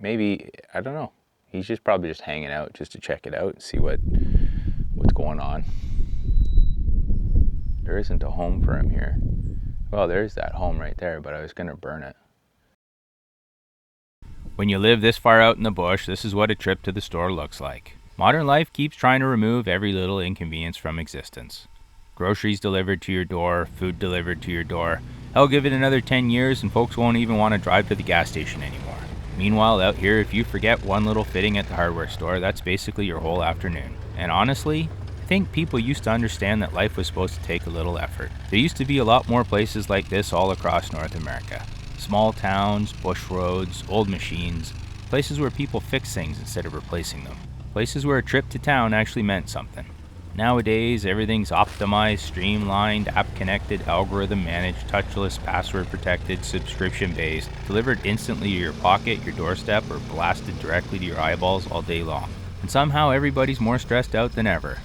maybe, I don't know. He's just probably just hanging out just to check it out and see what's going on. There isn't a home for him here. Well, there's that home right there, but I was gonna burn it. When you live this far out in the bush, this is what a trip to the store looks like. Modern life keeps trying to remove every little inconvenience from existence. Groceries delivered to your door, food delivered to your door. Hell, give it another 10 years and folks won't even want to drive to the gas station anymore. Meanwhile, out here, if you forget one little fitting at the hardware store, that's basically your whole afternoon. And honestly, I think people used to understand that life was supposed to take a little effort. There used to be a lot more places like this all across North America. Small towns, bush roads, old machines, places where people fix things instead of replacing them. Places where a trip to town actually meant something. Nowadays, everything's optimized, streamlined, app-connected, algorithm-managed, touchless, password-protected, subscription-based, delivered instantly to your pocket, your doorstep, or blasted directly to your eyeballs all day long. And somehow everybody's more stressed out than ever.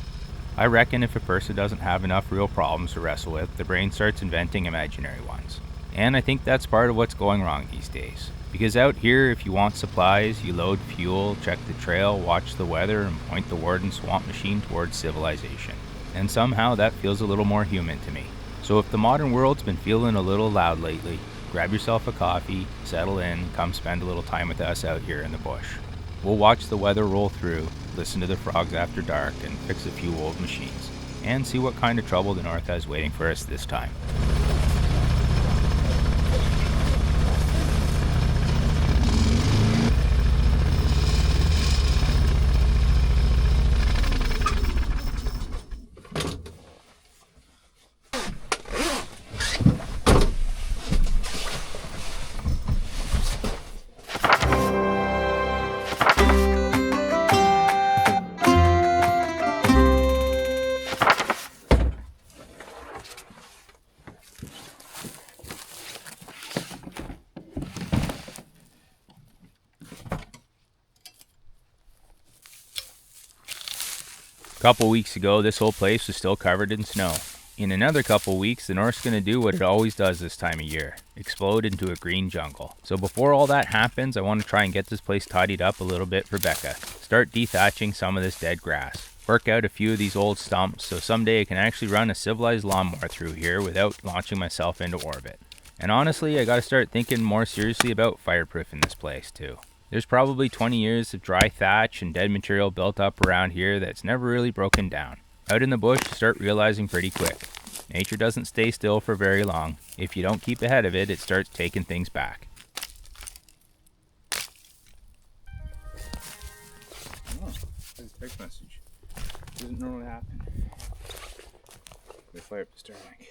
I reckon if a person doesn't have enough real problems to wrestle with, the brain starts inventing imaginary ones. And I think that's part of what's going wrong these days. Because out here, if you want supplies, you load fuel, check the trail, watch the weather, and point the warden swamp machine towards civilization. And somehow that feels a little more human to me. So if the modern world's been feeling a little loud lately, grab yourself a coffee, settle in, come spend a little time with us out here in the bush. We'll watch the weather roll through, listen to the frogs after dark, and fix a few old machines. And see what kind of trouble the North has waiting for us this time. A couple weeks ago, this whole place was still covered in snow. In another couple weeks, the North's going to do what it always does this time of year, explode into a green jungle. So before all that happens, I want to try and get this place tidied up a little bit for Becca. Start dethatching some of this dead grass. Work out a few of these old stumps so someday I can actually run a civilized lawnmower through here without launching myself into orbit. And honestly, I gotta start thinking more seriously about fireproofing this place too. There's probably 20 years of dry thatch and dead material built up around here that's never really broken down. Out in the bush, you start realizing pretty quick. Nature doesn't stay still for very long. If you don't keep ahead of it, it starts taking things back. Oh, that's a text message. Doesn't normally happen. Let's fire up the Starlink.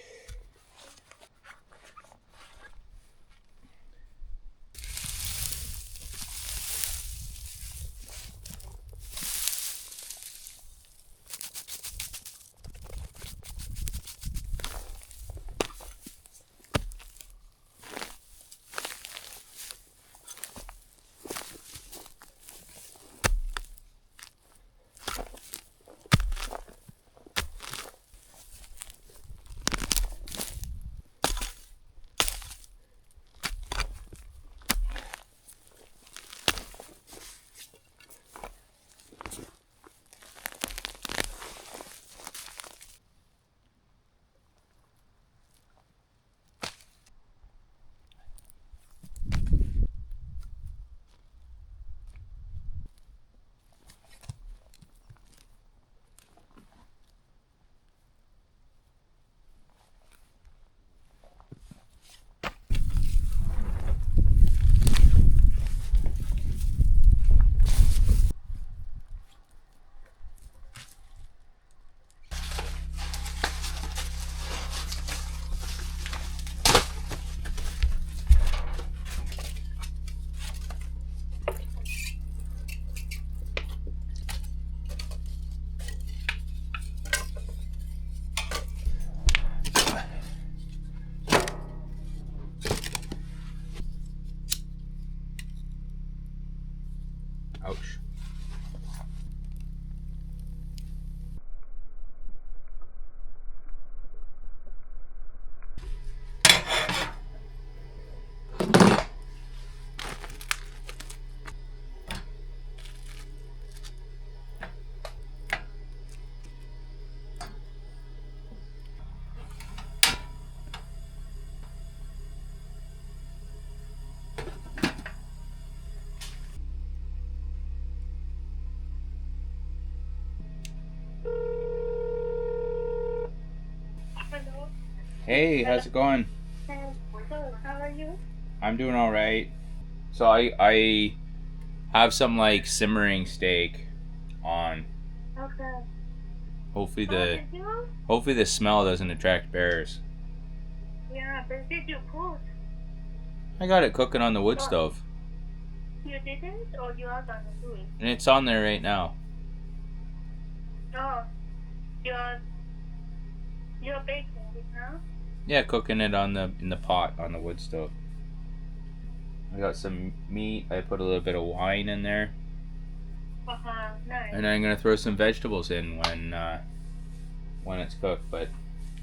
Ouch. Hey, how's it going? Good. How are you? I'm doing all right. So I have some like simmering steak on. Okay. Hopefully Oh, the did you? hopefully the smell doesn't attract bears. Yeah, but did you cook? I got it cooking on the wood Oh, stove, you didn't, or you are gonna do it? and it's on there right now. Oh, you're you're baking it now? Yeah, cooking it on the in the pot on the wood stove. I got some meat. I put a little bit of wine in there, Nice. and I'm gonna throw some vegetables in when it's cooked. But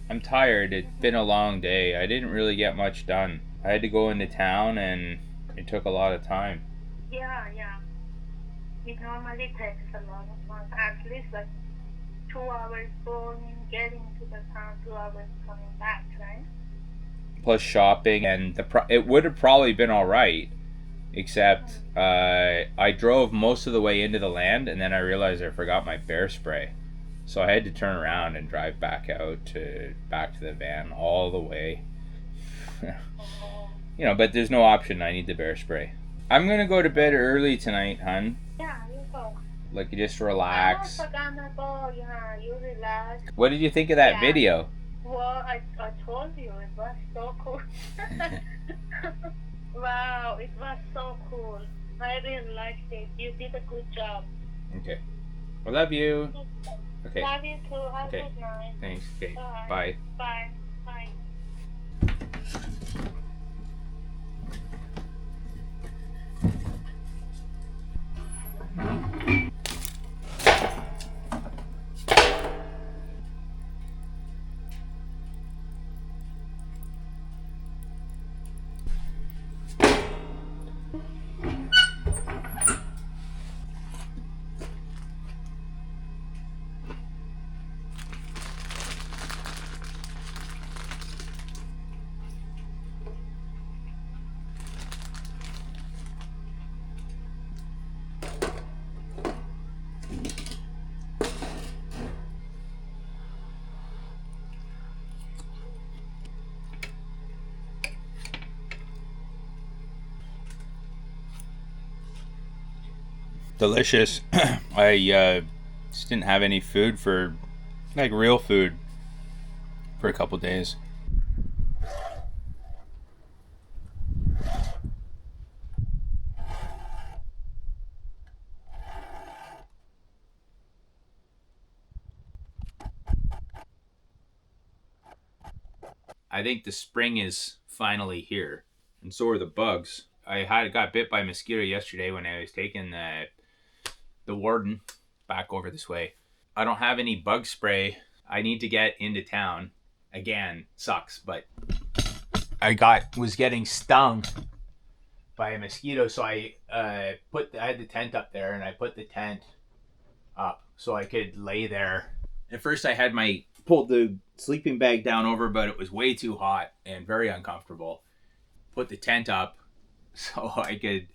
I'm tired. It's been a long day. I didn't really get much done. I had to go into town, and it took a lot of time. Yeah. It normally takes a lot of time. At least like 2 hours going, getting to the town, 2 hours coming back, right? Plus shopping, and it would have probably been all right, except Mm. I drove most of the way into the land, and then I realized I forgot my bear spray, so I had to turn around and drive back to the van all the way. Oh. But there's no option. I need the bear spray. I'm gonna go to bed early tonight, hun. Yeah, you go. Like, just I'm relax. also gonna go. Yeah, you relax. What did you think of that Yeah. video? Well, I told you it was so cool. Wow, it was so cool. I really liked it. You did a good job. Okay. I love you. Okay. Love you too. Have Okay. a good night. Thanks. Okay. Bye. Bye. Bye. Bye. Delicious. I just didn't have any food for, like, real food for a couple days. I think the spring is finally here, and so are the bugs. I got bit by a mosquito yesterday when I was taking the warden back over this way. I don't have any bug spray. I need to get into town again. Sucks, but was getting stung by a mosquito, so I had the tent up there, and I put the tent up so I could lay there. At first, I had pulled the sleeping bag down over, but it was way too hot and very uncomfortable. Put the tent up so I could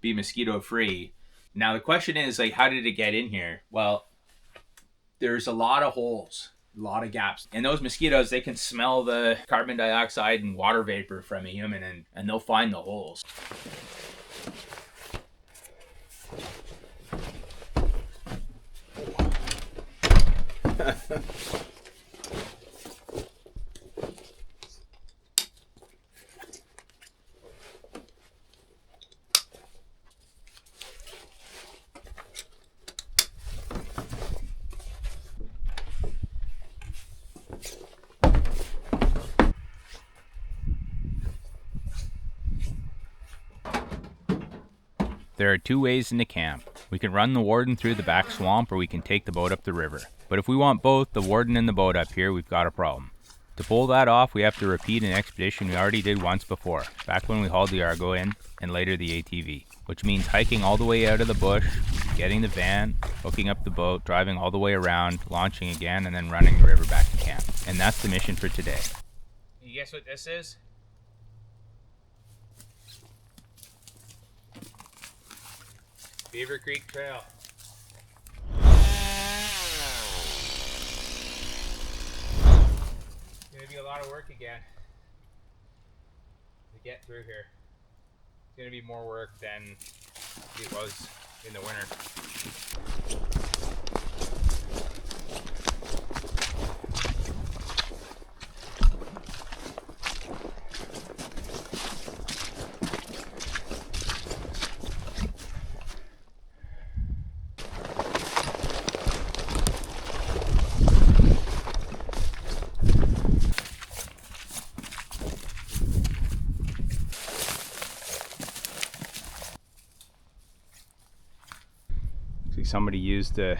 be mosquito free. Now the question is, like, how did it get in here? Well, there's a lot of holes, a lot of gaps, and those mosquitoes, they can smell the carbon dioxide and water vapor from a human, and they'll find the holes. There are two ways into camp. We can run the warden through the back swamp, or we can take the boat up the river. But if we want both the warden and the boat up here, we've got a problem. To pull that off, we have to repeat an expedition we already did once before, back when we hauled the Argo in, and later the ATV, which means hiking all the way out of the bush, getting the van, hooking up the boat, driving all the way around, launching again, and then running the river back to camp. And that's the mission for today. You guess what this is? Beaver Creek Trail. gonna be a lot of work again to get through here. It's gonna be more work than it was in the winter. See, somebody used a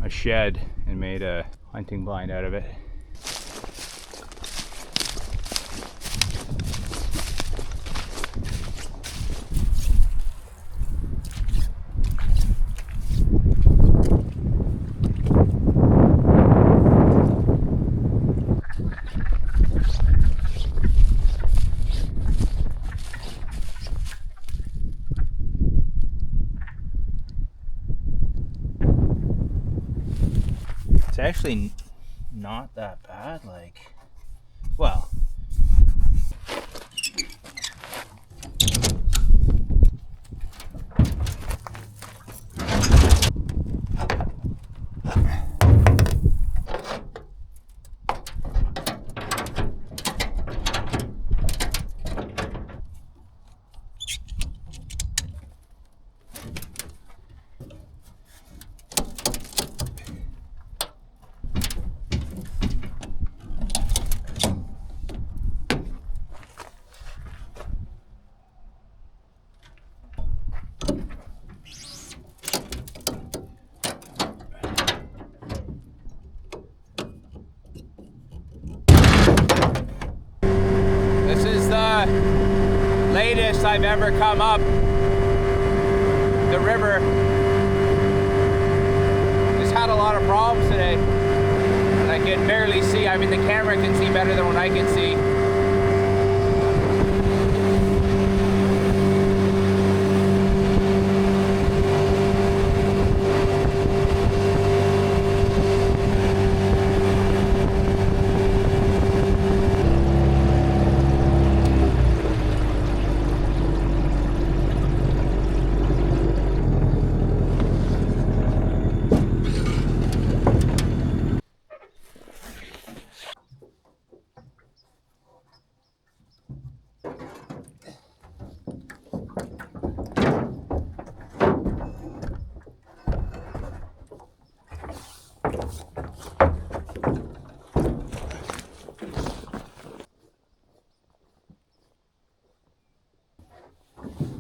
shed and made a hunting blind out of it. It's actually not that bad, like, well, this is the latest I've ever come up the river. Just had a lot of problems today. I can barely see. I mean, the camera can see better than what I can see.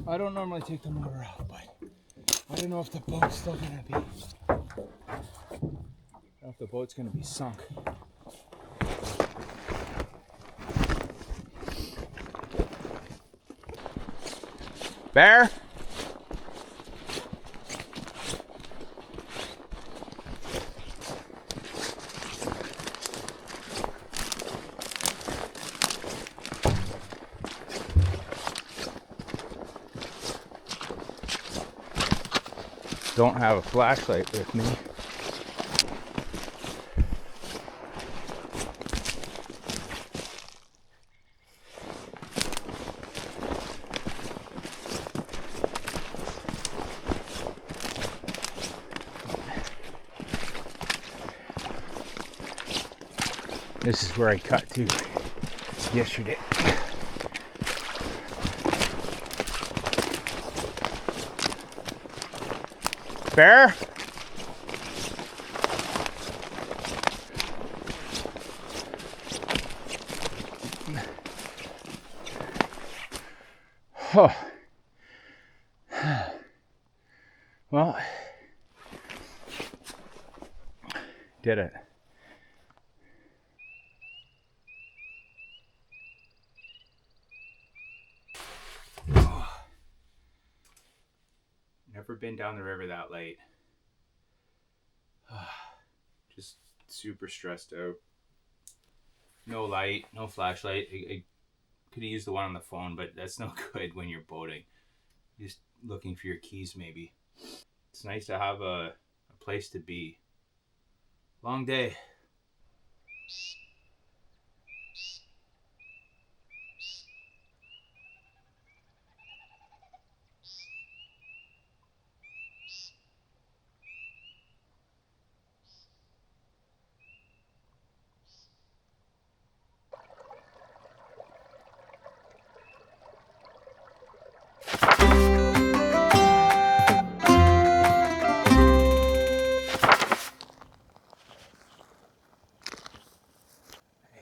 I don't normally take the motor out, but I don't know if the boat's still gonna be. I don't know if the boat's gonna be sunk. Bear? Don't have a flashlight with me. This is where I cut to yesterday. Bear? Oh. Well, did it. Never been down the river that late. Just super stressed out. No light, no flashlight. I could have used the one on the phone, but that's no good when you're boating. You're just looking for your keys, maybe. It's nice to have a place to be. Long day.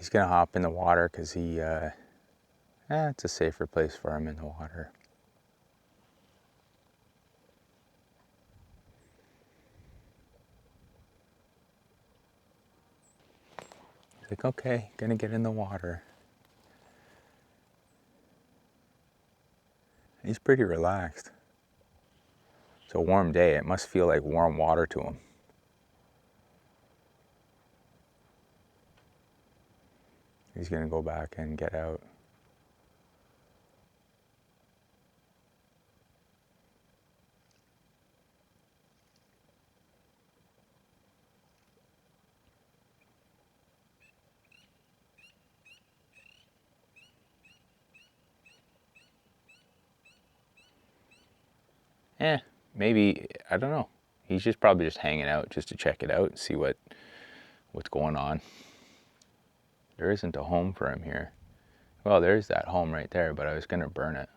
He's gonna hop in the water because it's a safer place for him in the water. He's like, okay, gonna get in the water. He's pretty relaxed. It's a warm day. It must feel like warm water to him. He's gonna go back and get out. Maybe, I don't know. He's just probably just hanging out just to check it out and see what's going on. There isn't a home for him here. Well, there's that home right there, but I was gonna burn it.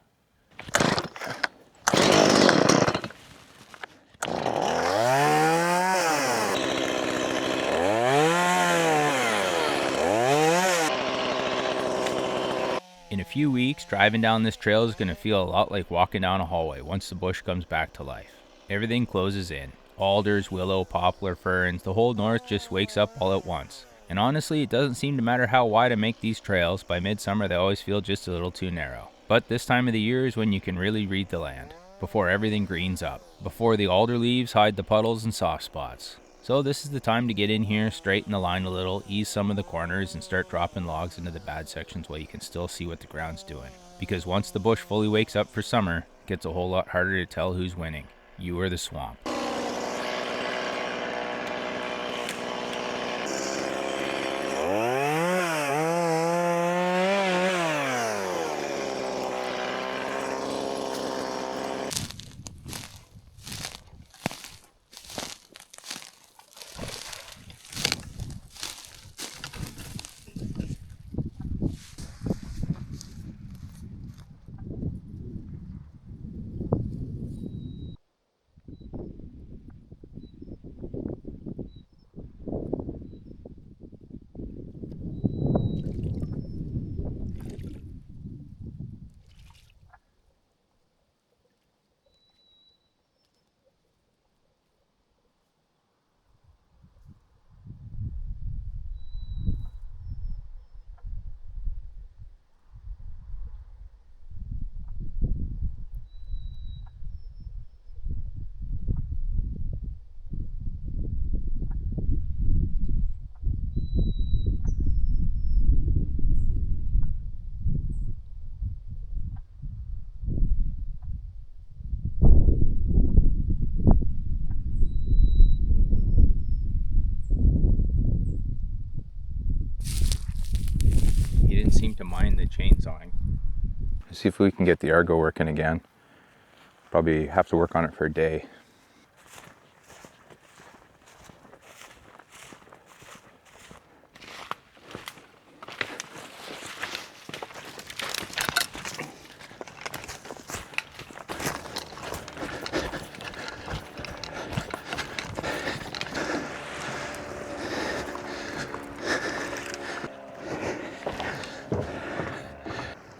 In a few weeks, driving down this trail is going to feel a lot like walking down a hallway once the bush comes back to life. Everything closes in. Alders, willow, poplar, ferns, the whole north just wakes up all at once. And honestly, it doesn't seem to matter how wide I make these trails, by midsummer they always feel just a little too narrow. But this time of the year is when you can really read the land, before everything greens up, before the alder leaves hide the puddles and soft spots. So this is the time to get in here, straighten the line a little, ease some of the corners, and start dropping logs into the bad sections while you can still see what the ground's doing. Because once the bush fully wakes up for summer, it gets a whole lot harder to tell who's winning, you or the swamp. He didn't seem to mind the chainsawing. Let's see if we can get the Argo working again. Probably have to work on it for a day.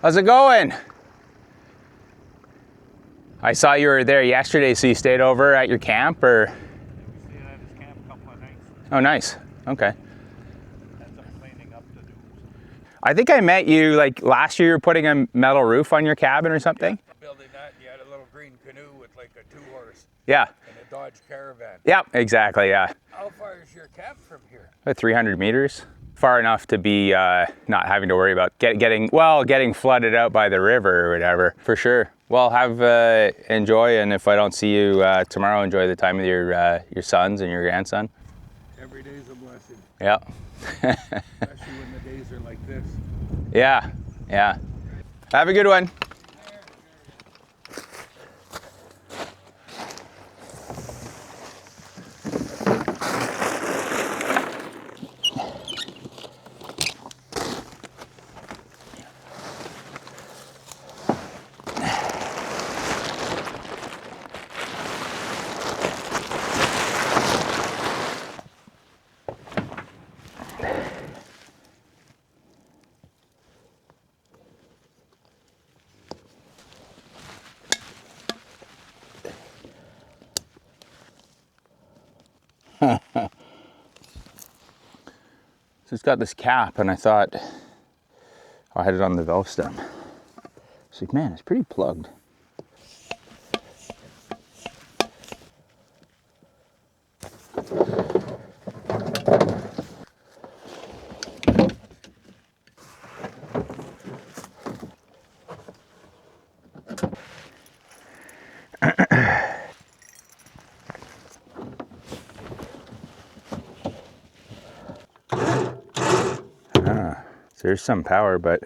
How's it going? I saw you were there yesterday, so you stayed over at your camp, or? Yeah, we stayed at his camp a couple of nights. Oh, nice. Okay. Had some cleaning up to do. I think I met you like last year. You were putting a metal roof on your cabin or something. Yeah, building that, you had a little green canoe with like a 2-horse Yeah. and a Dodge Caravan. Yeah. Exactly. Yeah. How far is your camp from here? About 300 meters. Far enough to be not having to worry about getting flooded out by the river or whatever. For sure. Well, enjoy, and if I don't see you tomorrow, enjoy the time with your sons and your grandson. Every day's a blessing. Yeah. Especially when the days are like this. Yeah. Yeah. Have a good one. So it's got this cap, and I thought I had it on the valve stem. It's like, man, it's pretty plugged. There's some power, but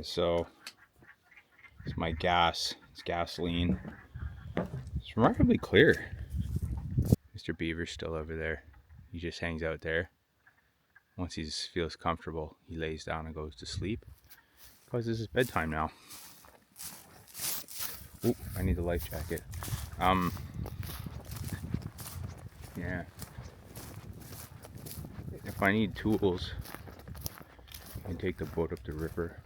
so it's my gas. It's gasoline. It's remarkably clear. Mr. Beaver's still over there. He just hangs out there. Once he feels comfortable, he lays down and goes to sleep. Because this is bedtime now. Ooh, I need a life jacket. Yeah. If I need tools, I can take the boat up the river.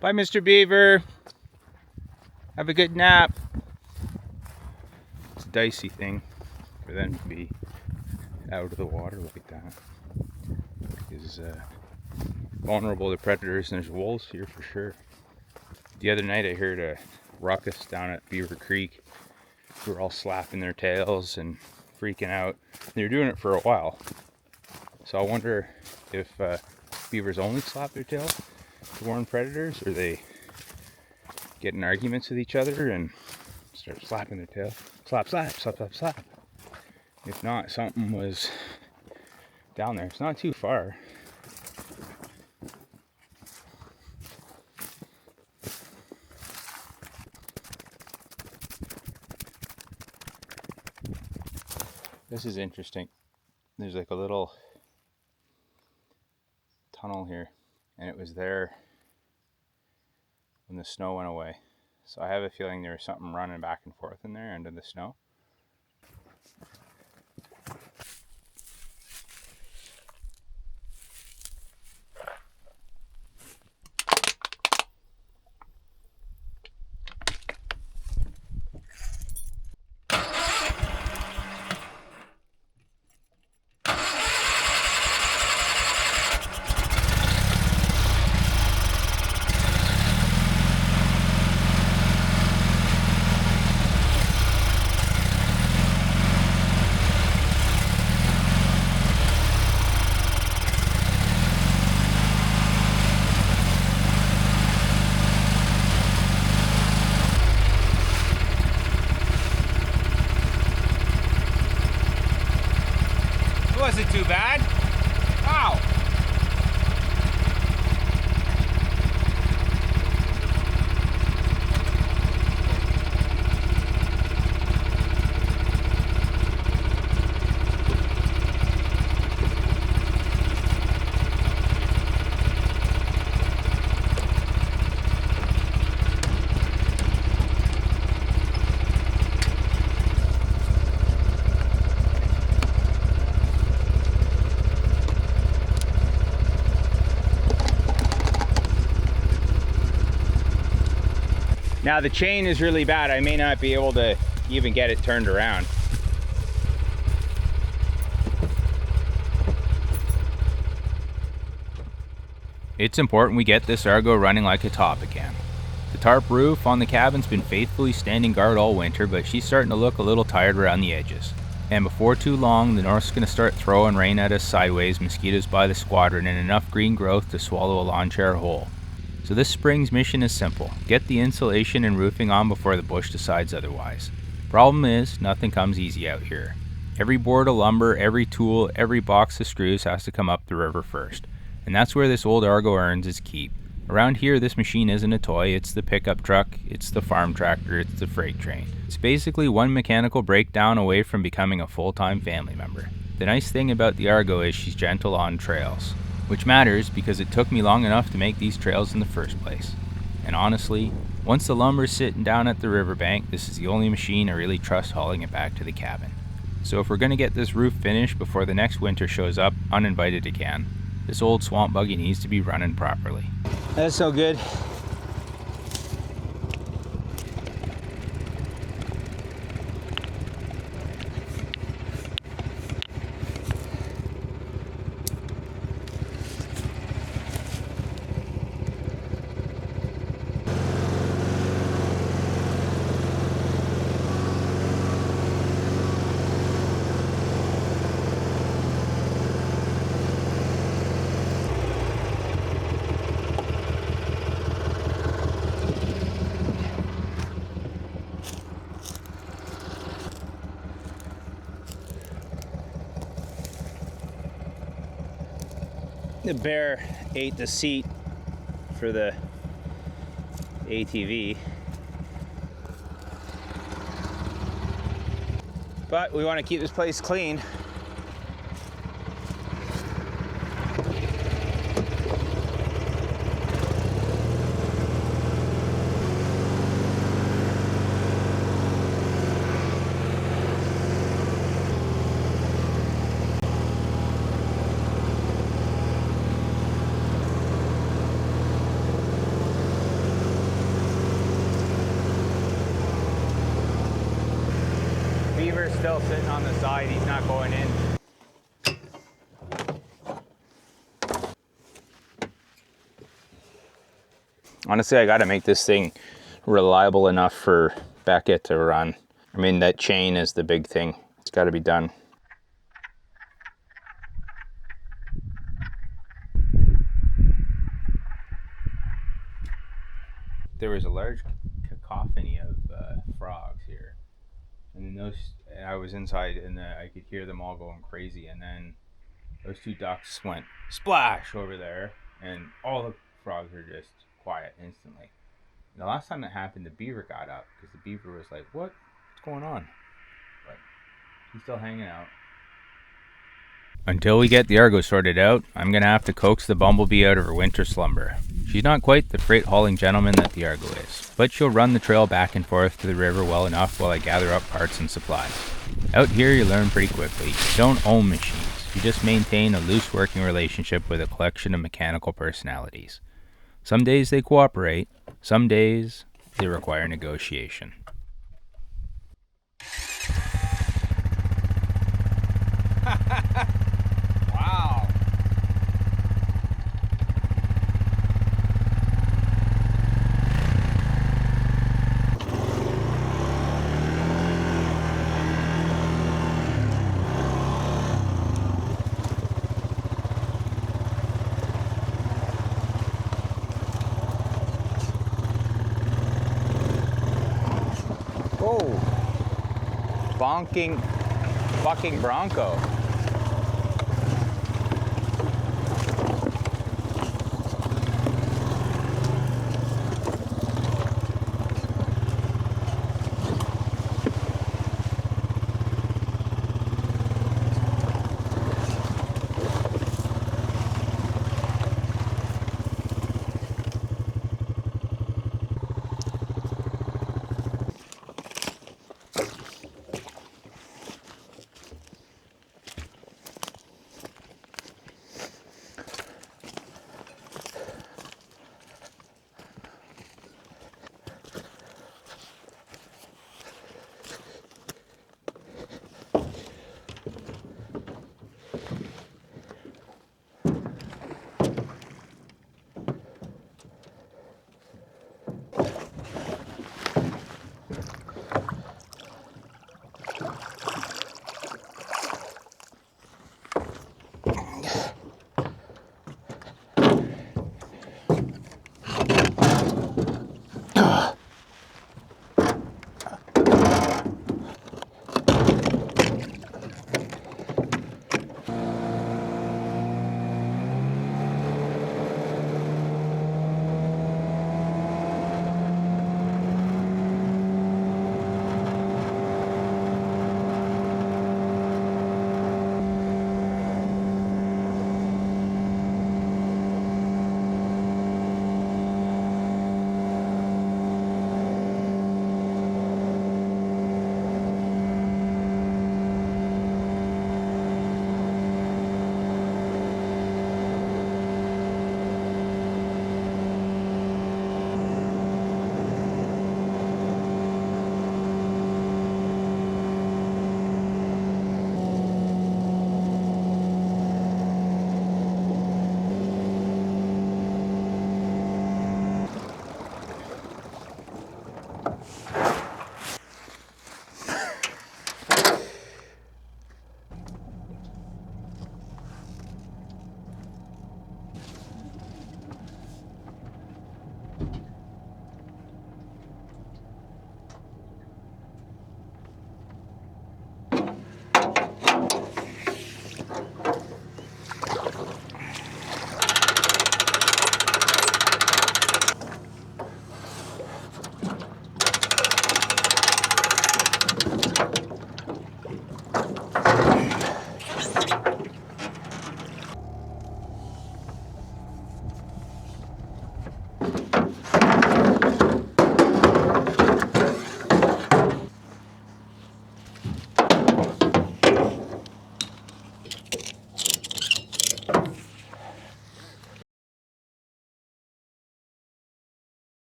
Bye, Mr. Beaver. Have a good nap. It's a dicey thing for them to be out of the water like that. Because vulnerable to predators, and there's wolves here for sure. The other night I heard a ruckus down at Beaver Creek. They were all slapping their tails and freaking out. They were doing it for a while. So I wonder if beavers only slap their tail to warn predators, or they get in arguments with each other and start slapping their tail. Slap, slap, slap, slap, slap. If not, something was down there. It's not too far. This is interesting. There's like a little tunnel here, and it was there when the snow went away. So I have a feeling there was something running back and forth in there under the snow. Wasn't too bad. Ow! Now the chain is really bad. I may not be able to even get it turned around. It's important we get this Argo running like a top again. The tarp roof on the cabin's been faithfully standing guard all winter, but she's starting to look a little tired around the edges. And before too long, the north's going to start throwing rain at us sideways, mosquitoes by the squadron, and enough green growth to swallow a lawn chair whole. So this spring's mission is simple. Get the insulation and roofing on before the bush decides otherwise. Problem is, nothing comes easy out here. Every board of lumber, every tool, every box of screws has to come up the river first. And that's where this old Argo earns its keep. Around here, this machine isn't a toy. It's the pickup truck, it's the farm tractor, it's the freight train. It's basically one mechanical breakdown away from becoming a full-time family member. The nice thing about the Argo is she's gentle on trails, which matters because it took me long enough to make these trails in the first place. And honestly, once the lumber's sitting down at the riverbank, this is the only machine I really trust hauling it back to the cabin. So if we're going to get this roof finished before the next winter shows up uninvited again, this old swamp buggy needs to be running properly. That's so good. The bear ate the seat for the ATV. But we want to keep this place clean. Beaver's still sitting on the side, he's not going in. Honestly, I gotta make this thing reliable enough for Becca to run. I mean, that chain is the big thing. It's gotta be done. There was a large cacophony of frogs here. And then I was inside and I could hear them all going crazy. And then those two ducks went splash over there, and all the frogs were just quiet instantly. And the last time that happened, the beaver got up because the beaver was like, "What's going on?" But he's still hanging out. Until we get the Argo sorted out, I'm going to have to coax the Bumblebee out of her winter slumber. She's not quite the freight hauling gentleman that the Argo is, but she'll run the trail back and forth to the river well enough while I gather up parts and supplies. Out here you learn pretty quickly. You don't own machines, you just maintain a loose working relationship with a collection of mechanical personalities. Some days they cooperate, some days they require negotiation. Wow. Oh, bonking fucking Bronco.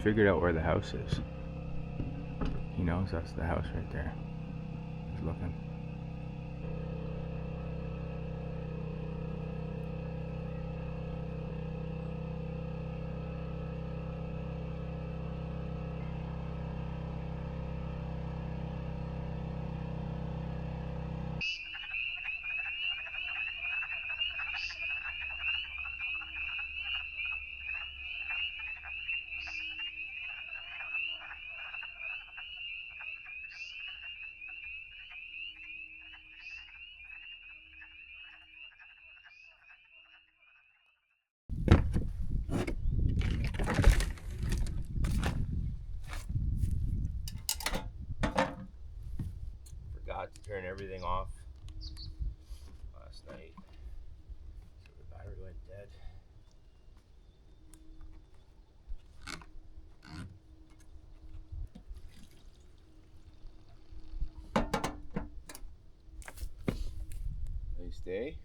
figured out where the house is. He knows that's the house right there. He's looking. Forgot to turn everything off last night, so the battery went dead. Nice day.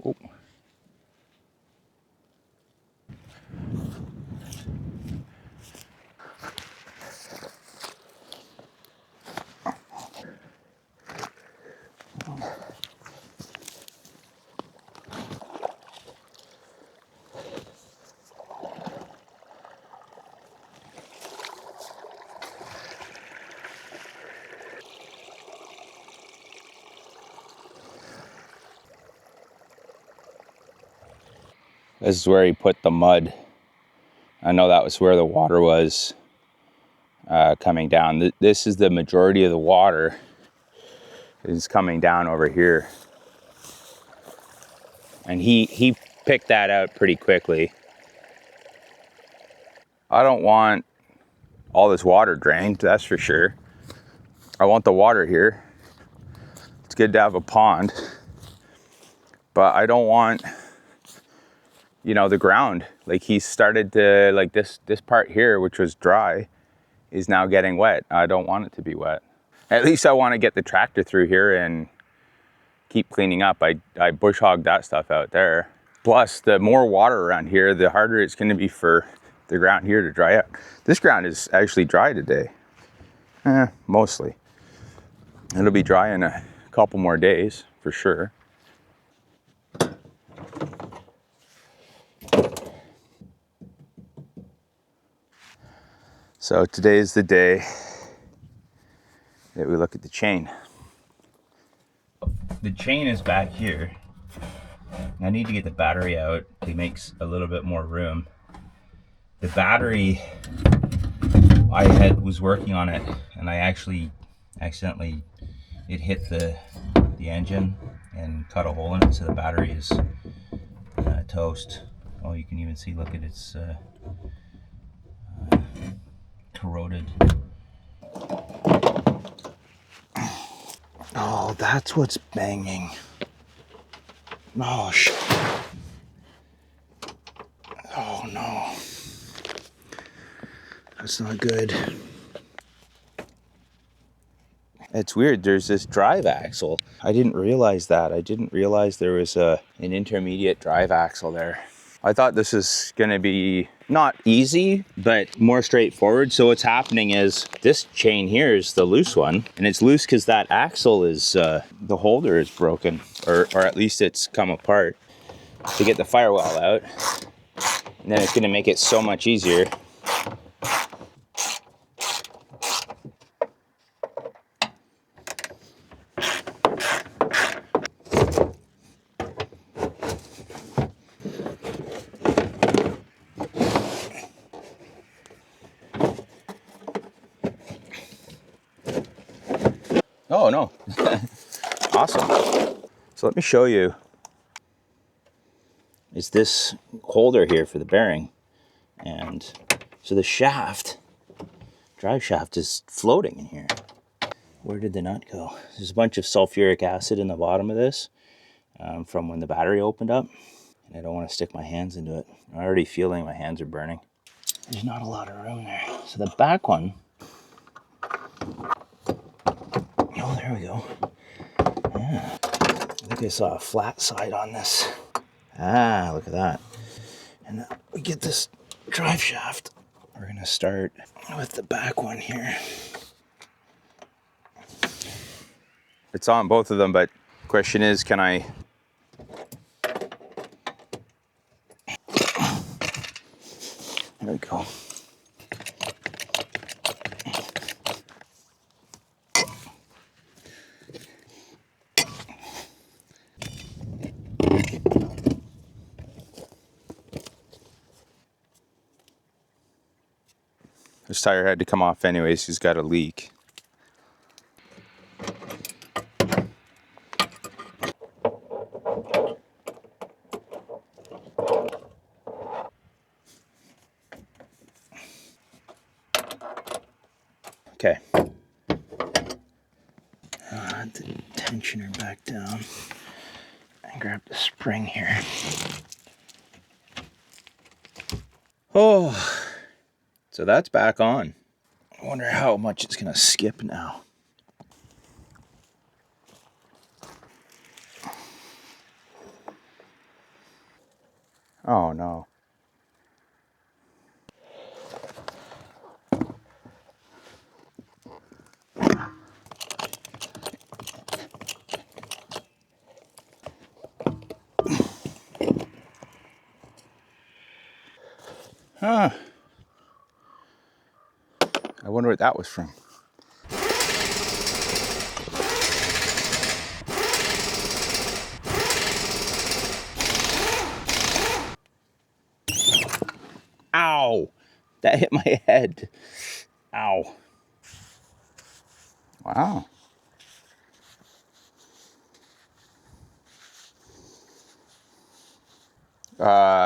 Oh. This is where he put the mud. I know that was where the water was coming down. This is the majority of the water is coming down over here. And he picked that out pretty quickly. I don't want all this water drained, that's for sure. I want the water here. It's good to have a pond. But I don't want, you know, the ground. Like he started to, like this part here, which was dry, is now getting wet. I don't want it to be wet. At least I want to get the tractor through here and keep cleaning up. I bush hogged that stuff out there. Plus, the more water around here, the harder it's going to be for the ground here to dry out. This ground is actually dry today. Mostly. It'll be dry in a couple more days, for sure. So today is the day that we look at the chain. The chain is back here. I need to get the battery out to make a little bit more room. The battery, was working on it, and I actually accidentally, it hit the engine and cut a hole in it, so the battery is toast. Oh, you can even see, look at its corroded. Oh, that's what's banging. Oh, shit. Oh, no. That's not good. It's weird, there's this drive axle. I didn't realize that. I didn't realize there was an intermediate drive axle there. I thought this was gonna be not easy, but more straightforward. So what's happening is this chain here is the loose one, and it's loose because that axle is, the holder is broken, or at least it's come apart. To get the firewall out, and then it's gonna make it so much easier. Oh no, awesome. So let me show you. It's this holder here for the bearing. And so the shaft, drive shaft, is floating in here. Where did the nut go? There's a bunch of sulfuric acid in the bottom of this from when the battery opened up. and I don't want to stick my hands into it. I'm already feeling my hands are burning. There's not a lot of room there. So the back one, oh, there we go. Yeah. I think I saw a flat side on this. Ah, look at that. And now we get this drive shaft. We're gonna start with the back one here. It's on both of them, but question is, can I? There we go. This tire had to come off anyways, he's got a leak. Okay. Add the tensioner back down and grab the spring here. Oh, so that's back on. I wonder how much it's gonna skip now. Oh no. Huh. I wonder what that was from. Ow! That hit my head. Ow. Wow.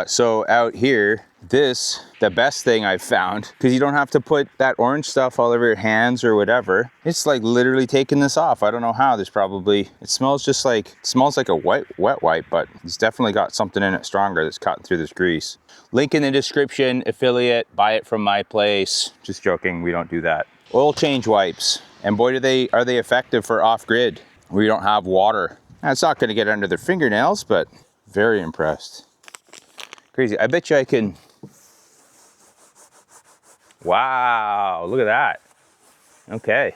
So out here, the best thing I've found, because you don't have to put that orange stuff all over your hands or whatever. It's like literally taking this off. I don't know how. There's probably, it smells like a wet wipe, but it's definitely got something in it stronger that's cutting through this grease. Link in the description, affiliate, buy it from my place. Just joking, we don't do that. Oil change wipes, and boy are they effective for off-grid where you don't have water. Now, it's not gonna get under their fingernails, but very impressed. Crazy. I bet you I can. Wow, look at that. Okay.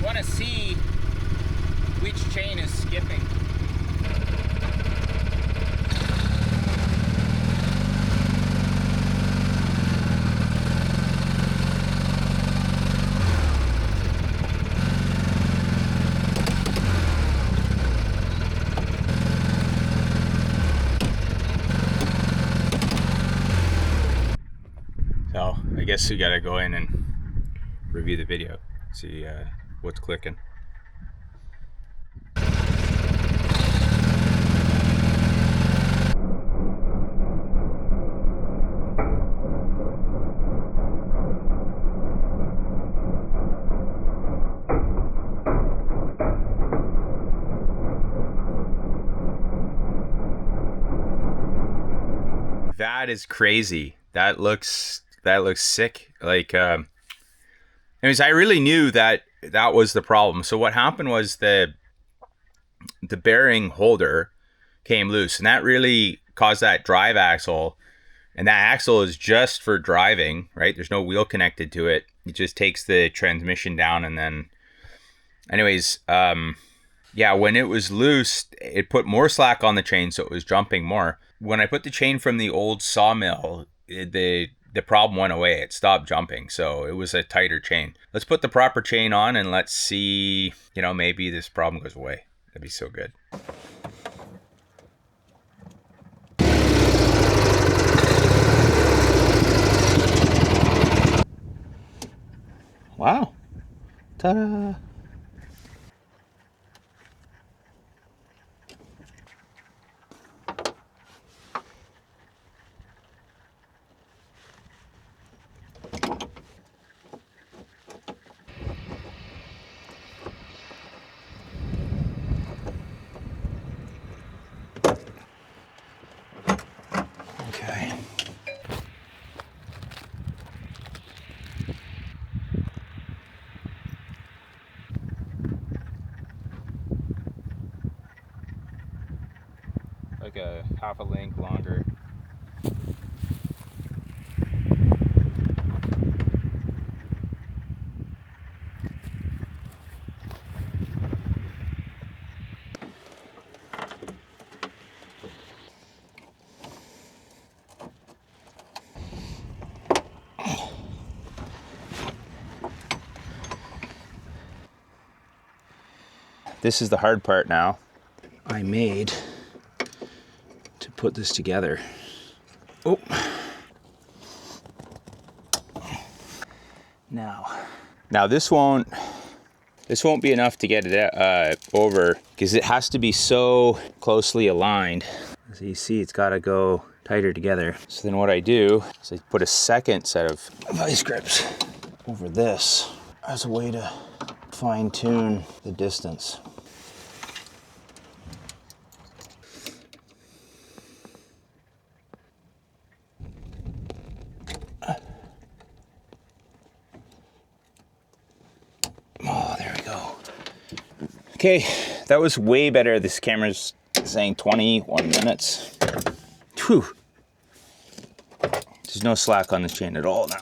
Want to see which chain is skipping. So I guess we gotta go in and review the video, see what's clicking. That is crazy. That looks sick. Like, anyways, I really knew that was the problem. So what happened was the bearing holder came loose, and that really caused that drive axle. And that axle is just for driving, right? There's no wheel connected to it. It just takes the transmission down, and then, anyways, yeah, when it was loose, it put more slack on the chain, so it was jumping more. When I put the chain from the old sawmill, the problem went away. It stopped jumping, so it was a tighter chain. Let's put the proper chain on, and let's see, maybe this problem goes away. That'd be so good. Wow. Ta-da. Okay. Like a half a length longer. This is the hard part now. I made to put this together. Oh. Now this won't be enough to get it over, because it has to be so closely aligned. As you see, it's got to go tighter together. So then what I do is I put a second set of vice grips over this as a way to fine tune the distance. Oh, there we go. Okay, that was way better. This camera's saying 21 minutes. Whew. There's no slack on this chain at all now.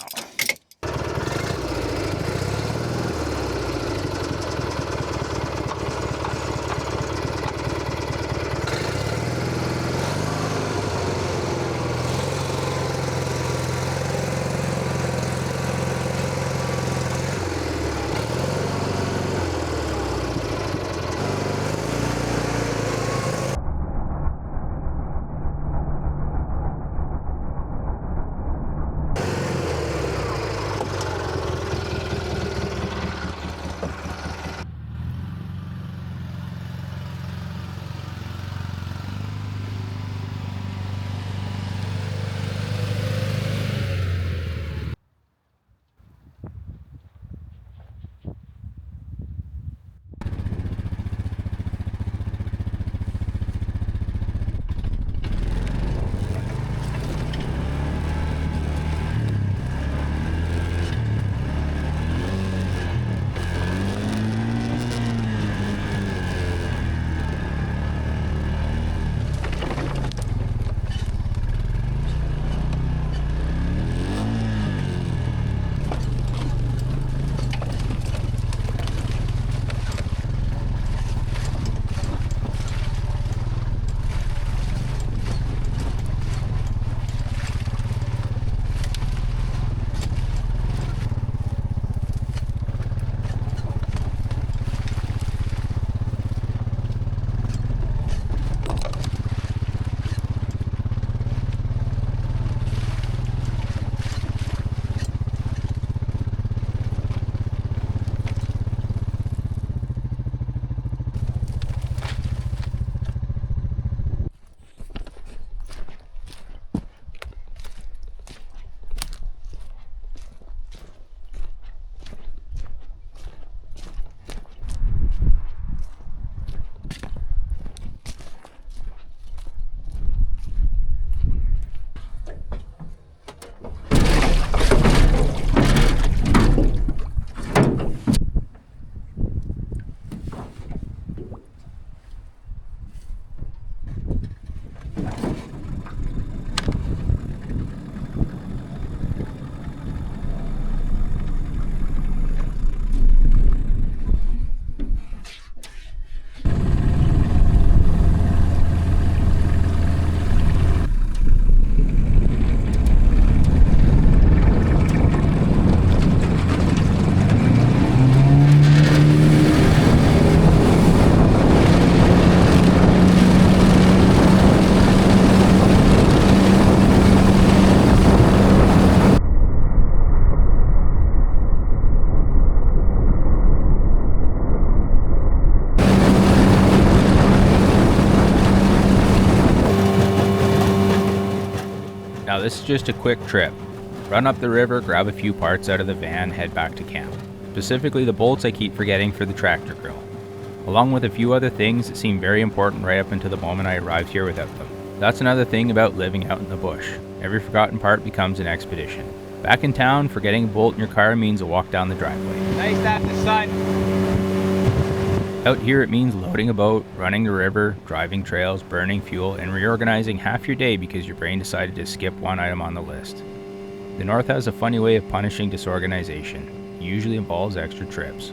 Now this is just a quick trip. Run up the river, grab a few parts out of the van, head back to camp. Specifically the bolts I keep forgetting for the tractor grill, along with a few other things that seem very important right up until the moment I arrived here without them. That's another thing about living out in the bush. Every forgotten part becomes an expedition. Back in town, forgetting a bolt in your car means a walk down the driveway. Nice after sun. Out here it means loading a boat, running the river, driving trails, burning fuel, and reorganizing half your day because your brain decided to skip one item on the list. The North has a funny way of punishing disorganization. It usually involves extra trips.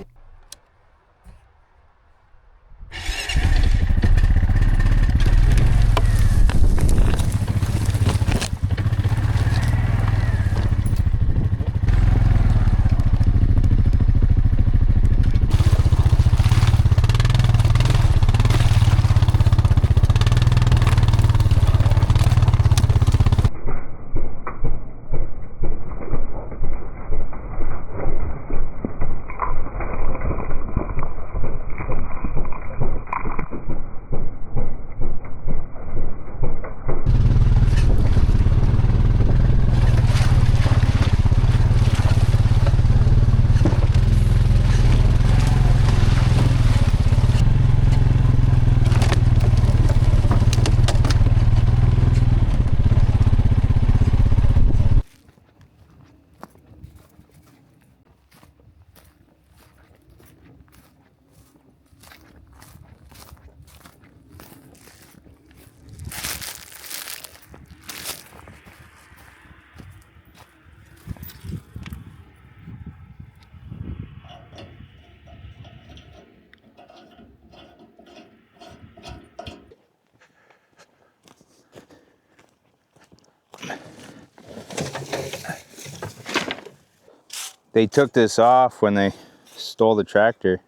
They took this off when they stole the tractor.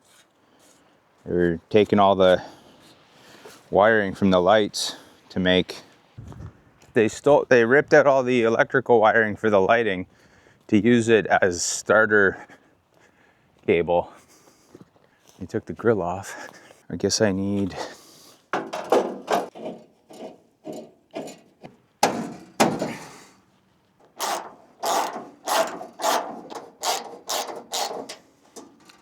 They were taking all the wiring from the lights to make. They ripped out all the electrical wiring for the lighting to use it as starter cable. They took the grill off. I guess I need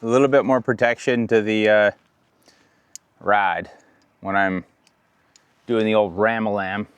a little bit more protection to the ride when I'm doing the old ram-a-lam.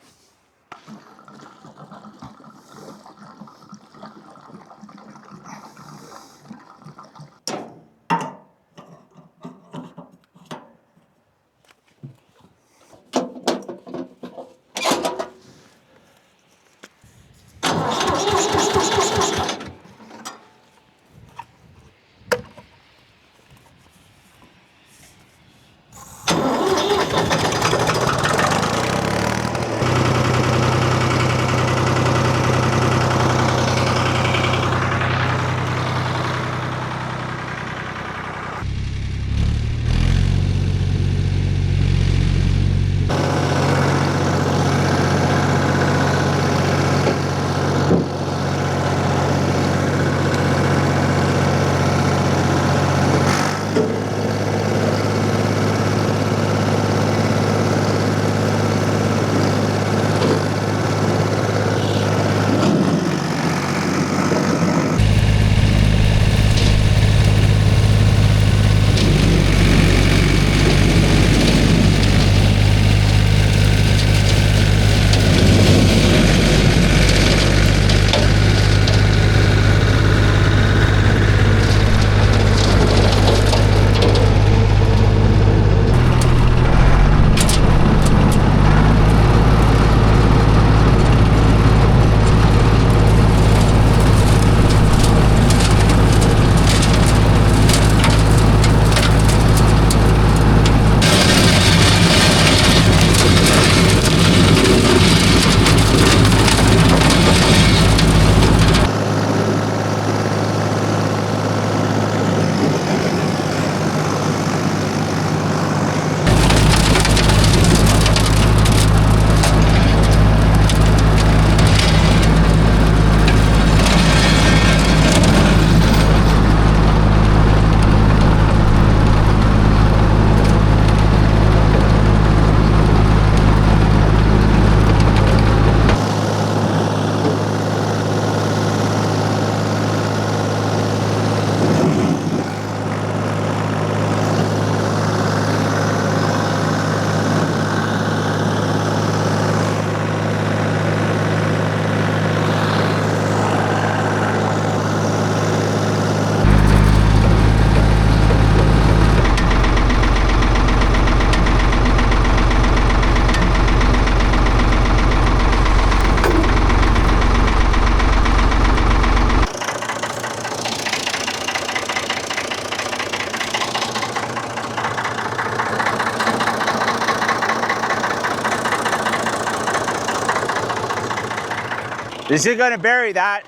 This is gonna bury that.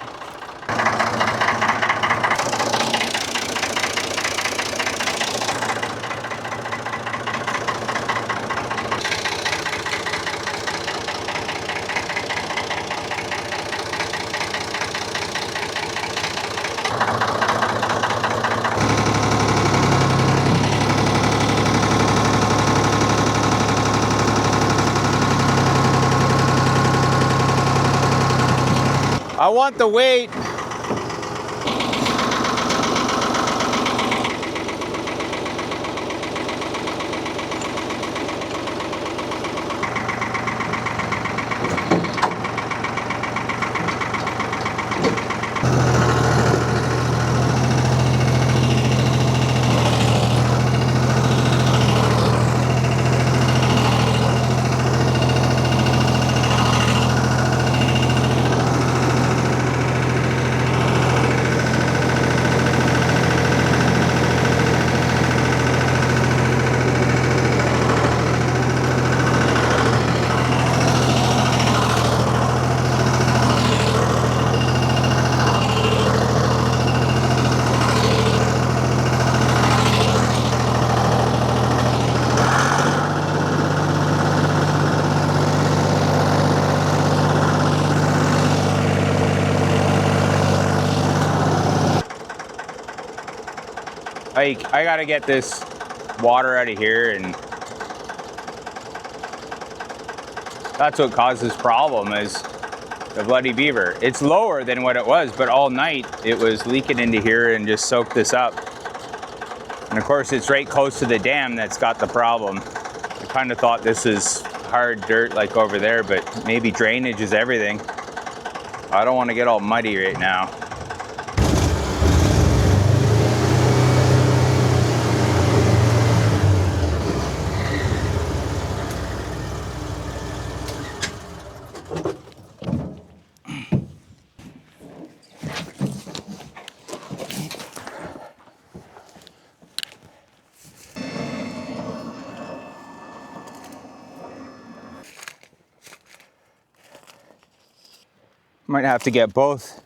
I want the weight. Like, I gotta get this water out of here, and that's what caused this problem, is the bloody beaver. It's lower than what it was, but all night it was leaking into here and just soaked this up. And of course it's right close to the dam that's got the problem. I kind of thought this is hard dirt like over there, but maybe drainage is everything. I don't want to get all muddy right now. Might have to get both.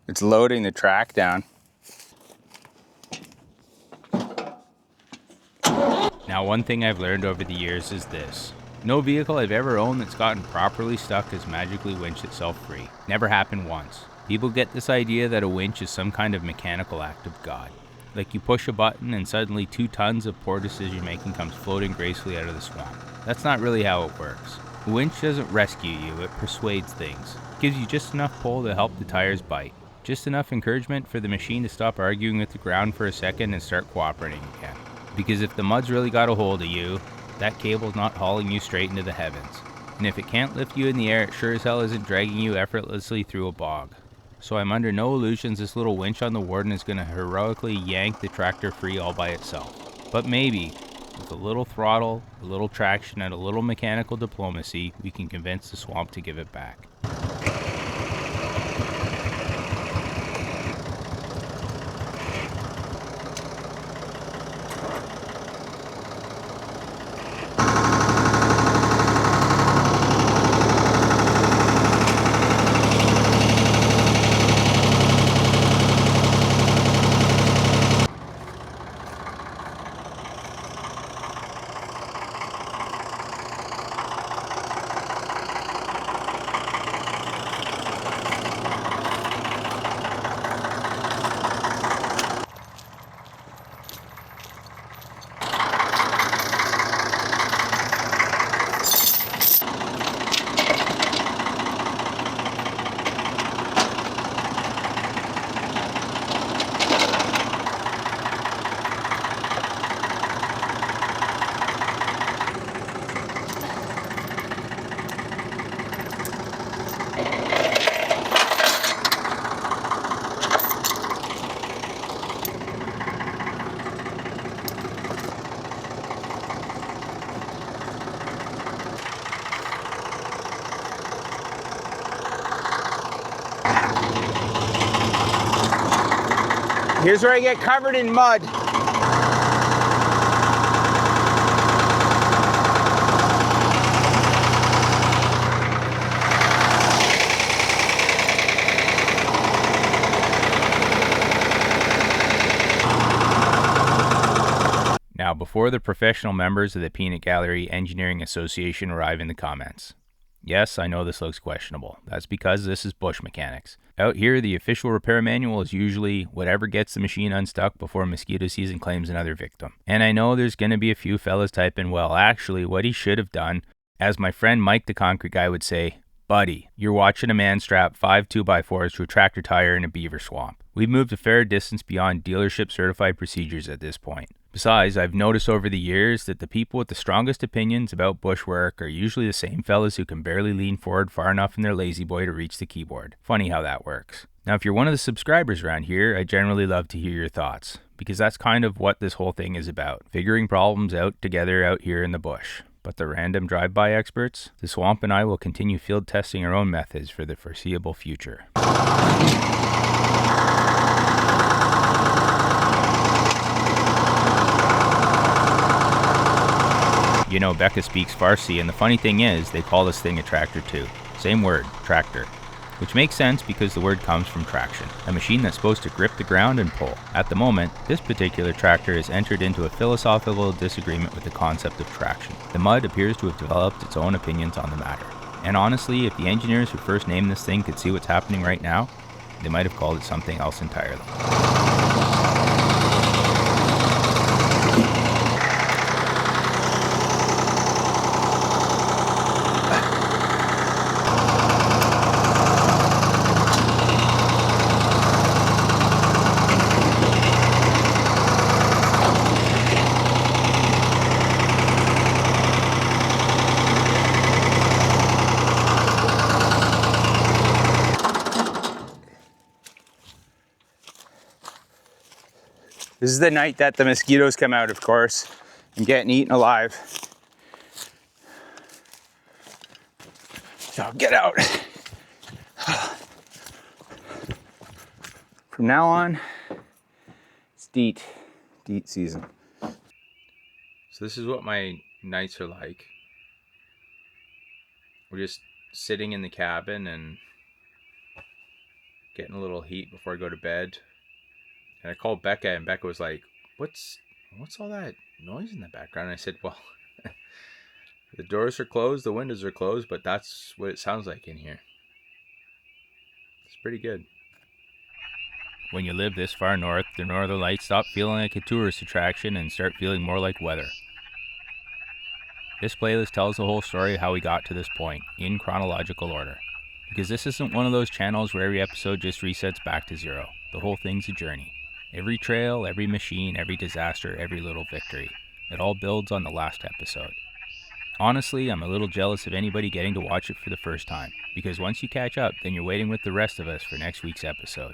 It's loading the track down. Now, one thing I've learned over the years is this. No vehicle I've ever owned that's gotten properly stuck has magically winched itself free. Never happened once. People get this idea that a winch is some kind of mechanical act of God. Like you push a button and suddenly 2 tons of poor decision making comes floating gracefully out of the swamp. That's not really how it works. A winch doesn't rescue you, it persuades things. It gives you just enough pull to help the tires bite. Just enough encouragement for the machine to stop arguing with the ground for a second and start cooperating again. Because if the mud's really got a hold of you, that cable's not hauling you straight into the heavens. And if it can't lift you in the air, it sure as hell isn't dragging you effortlessly through a bog. So I'm under no illusions this little winch on the Warden is going to heroically yank the tractor free all by itself. But maybe, with a little throttle, a little traction, and a little mechanical diplomacy, we can convince the swamp to give it back. Here's where I get covered in mud. Now, before the professional members of the Peanut Gallery Engineering Association arrive in the comments. Yes, I know this looks questionable. That's because this is bush mechanics. Out here, the official repair manual is usually whatever gets the machine unstuck before mosquito season claims another victim. And I know there's going to be a few fellas typing, well, actually, what he should have done, as my friend Mike the Concrete Guy would say, buddy, you're watching a man strap 5 2x4s to a tractor tire in a beaver swamp. We've moved a fair distance beyond dealership certified procedures at this point. Besides, I've noticed over the years that the people with the strongest opinions about bushwork are usually the same fellas who can barely lean forward far enough in their lazy boy to reach the keyboard. Funny how that works. Now, if you're one of the subscribers around here, I generally love to hear your thoughts, because that's kind of what this whole thing is about, figuring problems out together out here in the bush. But the random drive-by experts, the swamp and I will continue field testing our own methods for the foreseeable future. You know, Becca speaks Farsi, and the funny thing is, they call this thing a tractor too. Same word, tractor. Which makes sense because the word comes from traction, a machine that's supposed to grip the ground and pull. At the moment, this particular tractor has entered into a philosophical disagreement with the concept of traction. The mud appears to have developed its own opinions on the matter. And honestly, if the engineers who first named this thing could see what's happening right now, they might have called it something else entirely. This is the night that the mosquitoes come out, of course, and getting eaten alive. So get out. From now on, it's DEET season. So this is what my nights are like. We're just sitting in the cabin and getting a little heat before I go to bed. And I called Becca, and Becca was like, what's all that noise in the background? And I said, well, the doors are closed, the windows are closed, but that's what it sounds like in here. It's pretty good. When you live this far north, the northern lights stop feeling like a tourist attraction and start feeling more like weather. This playlist tells the whole story of how we got to this point, in chronological order. Because this isn't one of those channels where every episode just resets back to zero. The whole thing's a journey. Every trail, every machine, every disaster, every little victory. It all builds on the last episode. Honestly, I'm a little jealous of anybody getting to watch it for the first time, because once you catch up, then you're waiting with the rest of us for next week's episode.